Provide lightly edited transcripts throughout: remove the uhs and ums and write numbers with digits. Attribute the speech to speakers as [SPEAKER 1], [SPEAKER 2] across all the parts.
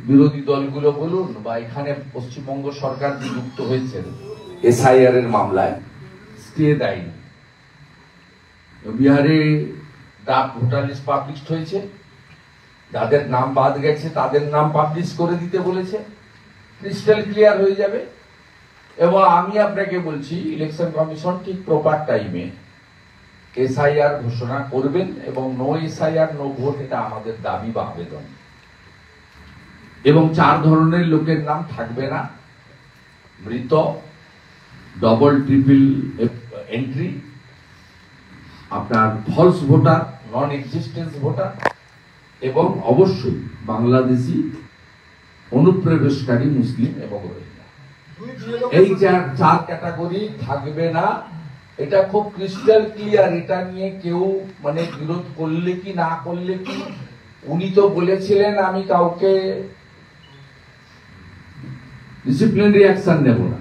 [SPEAKER 1] বিরোধী দলগুলো বলুন বা এখানে পশ্চিমবঙ্গ সরকার যে যুক্ত হয়েছেন এসআইআর এর মামলায় স্টে দেয়নি। বিহারে ড্রাফট ভোটার লিস্ট পাবলিশ হয়েছে, যাদের নাম বাদ গেছে তাদের নাম পাবলিশ করে দিতে বলেছে, ক্রিস্টাল ক্লিয়ার হয়ে যাবে। এবং আমি আপনাকে বলছি ইলেকশন কমিশন ঠিক প্রপার টাইমে এসআইআর ঘোষণা করবেন এবং নো এসআইআর নো ভোট এটা আমাদের দাবি বা আবেদন। এবং 4 ধরনের লোকের নাম থাকবে না: মৃত, ডবল ট্রিপল এন্ট্রি, আপনার false voter, non existence voter এবং অবশ্যই বাংলাদেশি অনুপ্রবেশকারী মুসলিম এবং রোহিঙ্গা। এই 4 ক্যাটাগরি থাকবে না, এটা খুব ক্রিস্টাল ক্লিয়ার। এটা নিয়ে কেউ মানে বিরোধ করলে কি না করলে কি, উনি তো বলেছিলেন আমি কাউকে ডিসিপ্লিনারি অ্যাকশন নেব না,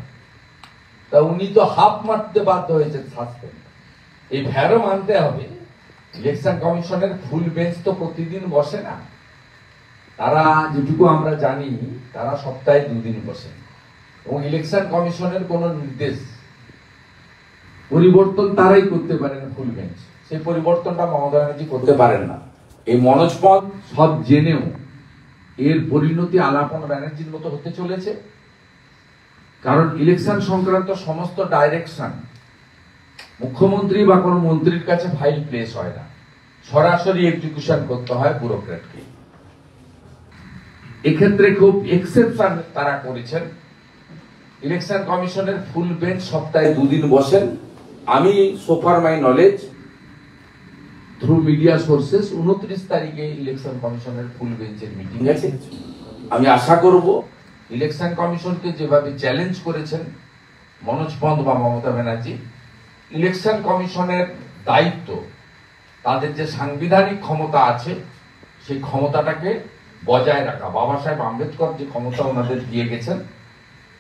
[SPEAKER 1] তা উনি তো হাফ মারতে বাধ্য হয়েছেন সাসপেন্ড। এই ভ্যারও মানতে হবে, ইলেকশন কমিশনের ফুল বেঞ্চ তো প্রতিদিন বসে না, তারা যেটুকু আমরা জানি তারা সপ্তাহে 2 দিন বসে। এবং ইলেকশন কমিশনের কোন নির্দেশ পরিবর্তন তারাই করতে পারেন ফুল বেঞ্চ, সেই পরিবর্তনটা মমতা ব্যানার্জি করতে পারেন না। এই মনোজ পদ সব জেনেও এর পরিণতি আলাপন ব্যানার্জির মতো হতে চলেছে। কারণ ইলেকশন সংক্রান্ত সমস্ত ডাইরেকশন মুখ্যমন্ত্রী বা কোনো মন্ত্রীর কাছে ফাইল প্লেস হয় না, সরাসরি এক্সিকিউশন করতে হয় ব্যুরোক্র্যাটকে। এক্ষেত্রে খুব এক্সেপশন তারা করেছেন। ইলেকশন কমিশনের ফুল বেঞ্চ সপ্তাহে 2 দিন বসেন। আমি সোফার my knowledge through media sources 29 তারিখে ইলেকশন কমিশনের ফুল বেঞ্চের মিটিং আছে। আমি আশা করব ইলেকশন কমিশনকে যেভাবে চ্যালেঞ্জ করেছেন মনোজ পন্থ বা মমতা ব্যানার্জি, ইলেকশন কমিশনের দায়িত্ব, তাদের যে সাংবিধানিক ক্ষমতা আছে সেই ক্ষমতাটাকে বজায় রাখা। বাবা সাহেব আম্বেদকর যে ক্ষমতা ওনাদের দিয়ে গেছেন,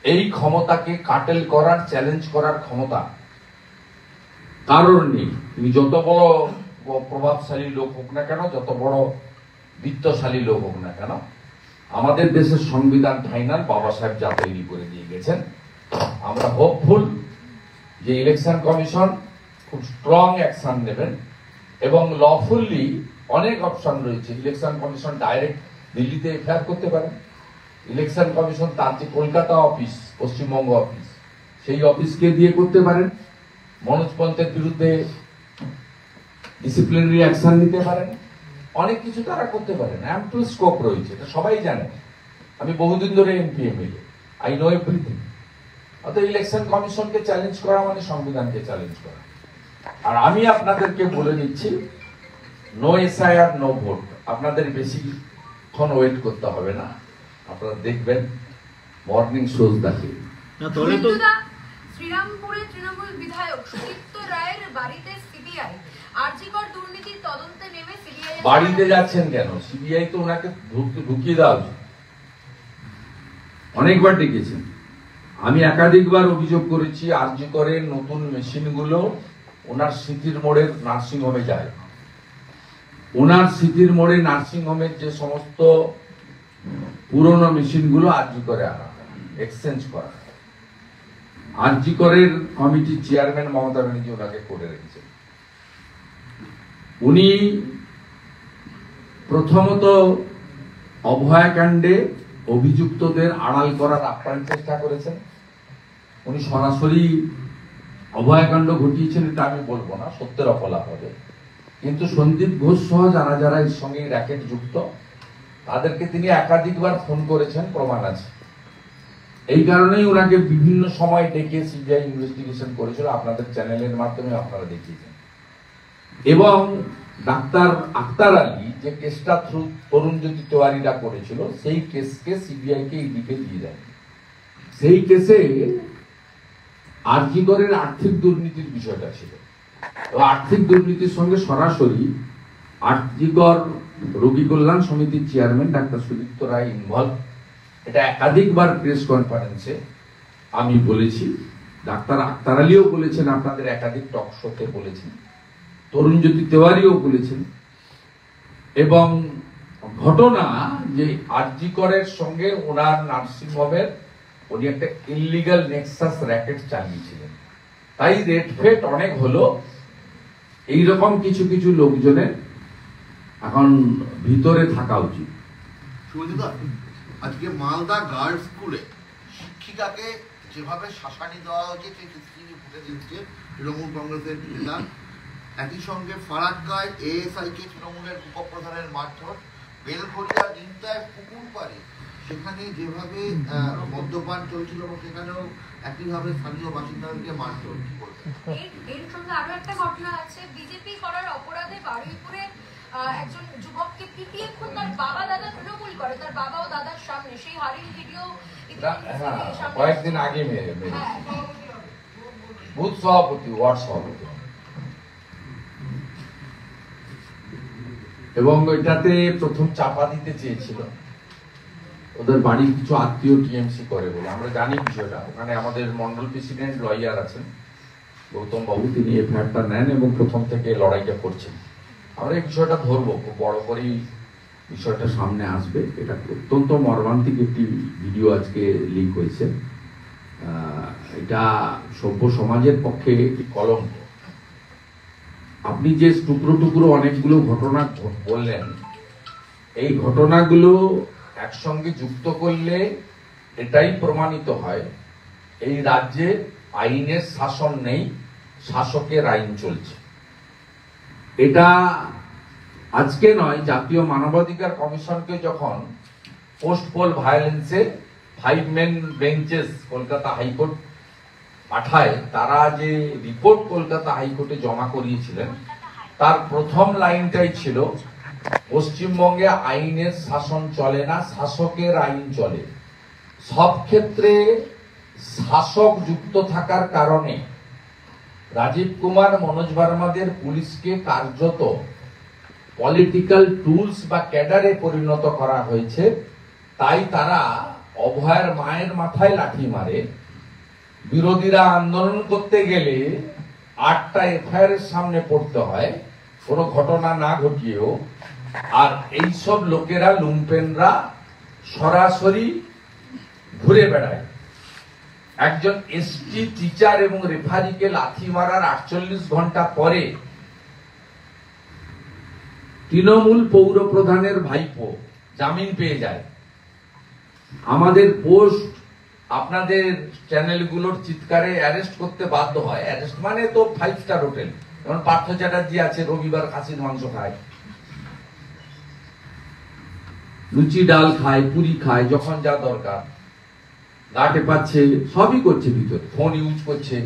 [SPEAKER 1] এই ক্ষমতাকে কাটেল করার, চ্যালেঞ্জ করার ক্ষমতা কারোর নেই। তিনি যত বড় প্রভাবশালী লোক হোক না কেন, যত বড় বিত্তশালী লোক হোক না কেন, আমাদের দেশের সংবিধান ফাইনাল বাবা সাহেব যা তৈরি করে দিয়ে গেছেন। আমরা হোপফুল যে ইলেকশন কমিশন খুব স্ট্রং অ্যাকশন নেবেন এবং লফুলি অনেক অপশন রয়েছে। ইলেকশন কমিশন ডাইরেক্ট দিল্লিতে এফআইআর করতে পারেন, ইলেকশন কমিশন তার যে কলকাতা অফিস, পশ্চিমবঙ্গ অফিস, সেই অফিসকে দিয়ে করতে পারেন, মনোজ পন্থের বিরুদ্ধে ডিসিপ্লিনারি অ্যাকশন নিতে পারেন, অনেক কিছু তারা করতে পারেন। অ্যাম্পল স্কোপ রয়েছে, এটা সবাই জানে। আমি বহুদিন ধরে MP MLA, I know everything. অর্থাৎ ইলেকশন কমিশনকে চ্যালেঞ্জ করা মানে সংবিধানকে চ্যালেঞ্জ করা। আর আমি আপনাদেরকে বলে দিচ্ছি, নো এসআইআর নো ভোট। আপনাদের বেশিক্ষণ ওয়েট করতে হবে না, আপনারা দেখবেন মর্নিং শোজ দেখে।
[SPEAKER 2] শ্রীরামপুরে তৃণমূল বিধায়ক সুদীপ্ত রায়ের বাড়িতে সিবিআই আরজিকর দুর্নীতির তদন্তে নেমে সিবিআই
[SPEAKER 1] বাড়িতে যাচ্ছেন কেন? সিবিআই তো ওনাকে ঢুকিয়ে দেওয়া উচিত। অনেকবার ডেকেছেন, আমি একাধিকবার অভিযোগ করেছি আরজিকরের নতুন মেশিনগুলো ওনার স্মৃতির মোড়ের নার্সিং হোমে যায়। ওনার স্মৃতির মোড়ে নার্সিং হোমের যে সমস্ত পুরনো মেশিনগুলো আরজিকরে আনা, এক্সচেঞ্জ করা। আরজিকরের কমিটির চেয়ারম্যান মমতা ব্যানার্জি ওনাকে করে রেখেছেন। উনি প্রথমত অভয়াকাণ্ডে অভিযুক্তদের আড়াল করার আপ্রাণ চেষ্টা করেছেন। উনি সরাসরি অভয়াকাণ্ড ঘটিয়েছেন এটা আমি বলবো না, সত্যের অপলাপ হবে। কিন্তু সন্দীপ ঘোষ সহ যারা যারা এর সঙ্গে র্যাকেট যুক্ত, তাদেরকে তিনি একাধিকবার ফোন করেছেন, প্রমাণ আছে। এই কারণেই ওনাকে বিভিন্ন সময় ডেকে সিবিআই ইনভেস্টিগেশন করেছিল, আপনাদের চ্যানেলের মাধ্যমে আপনারা দেখিয়েছেন। এবং ডাক্তার আক্তার আলী যে কেসটা থ্রু তরুণজ্যোতি তেওয়ারিরা করেছিল, সেই কেসকে সিবিআই কে ইডিকে দিয়ে দেয়। সেই কেসে আরজিকরের আর্থিক দুর্নীতির বিষয়টা ছিল। আর্থিক দুর্নীতির সঙ্গে সরাসরি আরজিকর রোগী কল্যাণ সমিতির chairman doctor Sudipta Roy involve. এটা একাধিকবার প্রেস কনফারেন্সে আমি বলেছি, ডাক্তার আক্তার আলীও বলেছেন, আপনাদের একাধিক টক শোতে বলেছেন, তরুণজ্যোতি তেওয়ারিও বলেছেন। এবং ঘটনা যে আরজি করের সঙ্গে ওনার নার্সিং হোমের উনি একটা ইলিগাল নেক্সাস র্যাকেট চালিয়েছিলেন, তাই রেট ফেট অনেক হলো। এইরকম কিছু কিছু লোকজনের এখন ভিতরে থাকা উচিত।
[SPEAKER 3] সুজিদা, আজকে মালদা গার্লস স্কুলে শিক্ষিকাকে যেভাবে শাসানি দেওয়া হয়েছে সেই সিসিটিভি ফুটেজ দিচ্ছে তৃণমূল কংগ্রেসের নেতা। একই সঙ্গে ফারাক্কায় এএসআই কে তৃণমূলের উপপ্রধানের মারধর, বেলঘরিয়া নিমতায় পুকুর পাড়ে সেখানে যেভাবে মদ্যপান চলছিল এবং সেখানেও একইভাবে স্থানীয় বাসিন্দাদেরকে মারধর। কি বলবেন?
[SPEAKER 2] এর সঙ্গে আরো একটা ঘটনা আছে, বিজেপি করার অপরাধে বারুইপুরে একজন যুবককে পিটিয়ে খুন তার বাবা দাদা তৃণমূল করে, তার বাবা ও দাদার সামনে। সেই হারির ভিডিও
[SPEAKER 1] কয়েকদিন আগে বুথ সভাপতি, ওয়ার্ড সভাপতি, এবং এটাতে প্রথম চাপা দিতে চেয়েছিল ওদের বাড়ির কিছু আত্মীয় টিএমসি করে বলে। আমরা জানি বিষয়টা, ওখানে আমাদের মন্ডল প্রেসিডেন্ট লয়ার আছেন গৌতম বাবু, তিনি এফআইআরটা নেন এবং প্রথম থেকে লড়াইটা করছেন। আমরা এই বিষয়টা ধরবো, খুব বড় করেই বিষয়টা সামনে আসবে। এটা অত্যন্ত মর্মান্তিক একটি ভিডিও আজকে লিক হয়েছে। এটা সভ্য সমাজের পক্ষে একটি কলঙ্ক। আপনি যে টুকরো টুকরো অনেকগুলো ঘটনা বললেন, এই ঘটনাগুলো একসঙ্গে যুক্ত করলে এটাই প্রমাণিত হয় এই রাজ্যে আইনের শাসন নেই, শাসকের আইন চলছে। এটা আজকে নয়, জাতীয় মানবাধিকার কমিশনকে যখন পোস্ট পোল ভায়োলেন্সে 5 মেন বেঞ্চেস কলকাতা হাইকোর্ট পাঠায়, তারা যে রিপোর্ট কলকাতা হাইকোর্টে জমা করিয়েছিলেন তার প্রথম লাইনটাই ছিল পশ্চিমবঙ্গে আইনের শাসন চলে না, শাসকের আইন চলে। সব ক্ষেত্রে শাসক যুক্ত থাকার কারণে রাজীব কুমার, মনোজ ভার্মাদের পুলিশকে কার্যত পলিটিক্যাল টুলস বা ক্যাডারে পরিণত করা হয়েছে। তাই তারা অভয়ের মায়ের মাথায় লাঠি মারে। বিরোধীরা আন্দোলন করতে গেলে 8টা এফআইআর এর সামনে পড়তে হয় কোনো ঘটনা না ঘটিয়েও। আর এইসব লোকেরা, লুম্পেনরা সরাসরি ঘুরে বেড়ায়। একজন এসটি টিচার এবং রেফারিকে লাথি মারার 48 ঘন্টা পরে তৃণমূল পৌর প্রধানের ভাইপো জামিন পেয়ে যায়। আমাদের পোস্ট আপনাদের চ্যানেলগুলোর চিৎকারে অ্যারেস্ট করতে বাধ্য হয়। অ্যারেস্ট মানে তো 5 স্টার হোটেল, যেমন পার্থ চ্যাটার্জি আছে, রবিবার খাসির মাংস খায়, লুচি ডাল খায়, পুরি খায়, যখন যা দরকার গাটে পাচ্ছে সবই করছে, ভিতরে ফোন ইউজ করছে।